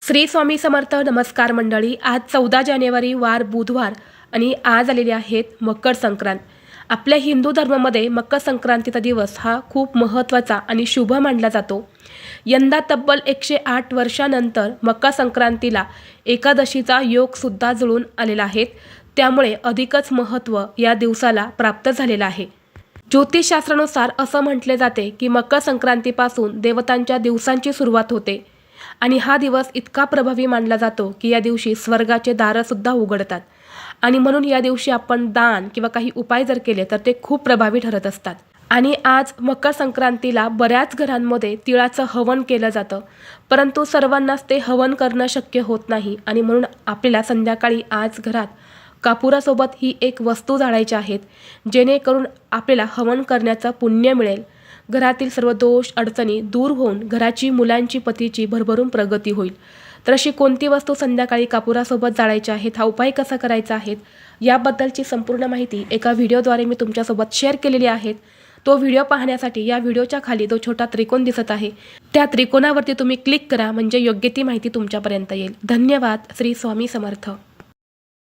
श्री स्वामी समर्थ. नमस्कार मंडळी. आज 14 जानेवारी वार बुधवार आणि आज आलेले आहेत मकर संक्रांत. आपल्या हिंदू धर्मामध्ये मकर संक्रांतीचा दिवस हा खूप महत्त्वाचा आणि शुभ मानला जातो. यंदा तब्बल 108 वर्षानंतर मकर संक्रांतीला एकादशीचा योगसुद्धा जुळून आलेला आहे. त्यामुळे अधिकच महत्त्व या दिवसाला प्राप्त झालेलं आहे. ज्योतिषशास्त्रानुसार असं म्हटले जाते की मकर संक्रांतीपासून देवतांच्या दिवसांची सुरुवात होते आणि हा दिवस इतका प्रभावी मानला जातो की या दिवशी स्वर्गाचे दारंसुद्धा उघडतात आणि म्हणून या दिवशी आपण दान किंवा काही उपाय जर केले तर ते खूप प्रभावी ठरत असतात. आणि आज मकर संक्रांतीला बऱ्याच घरांमध्ये तिळाचं हवन केलं जातं, परंतु सर्वांनाच ते हवन करणं शक्य होत नाही आणि म्हणून आपल्याला संध्याकाळी आज घरात कापुरासोबत ही एक वस्तू जाळायची आहेत, जेणेकरून आपल्याला हवन करण्याचं पुण्य मिळेल. घरातील सर्व दोष अडचणी दूर होऊन घराची, मुलांची, पतीची भरभरून प्रगती होईल. तर अशी कोणती वस्तू संध्याकाळी कापुरासोबत जाळायची आहेत, हा उपाय कसा करायचा आहे याबद्दलची संपूर्ण माहिती एका व्हिडिओद्वारे मी तुमच्यासोबत शेअर केलेली आहे. तो व्हिडिओ पाहण्यासाठी या व्हिडिओच्या खाली जो छोटा त्रिकोण दिसत आहे त्या त्रिकोणावरती तुम्ही क्लिक करा, म्हणजे योग्य ती माहिती तुमच्यापर्यंत येईल. धन्यवाद. श्री स्वामी समर्थ.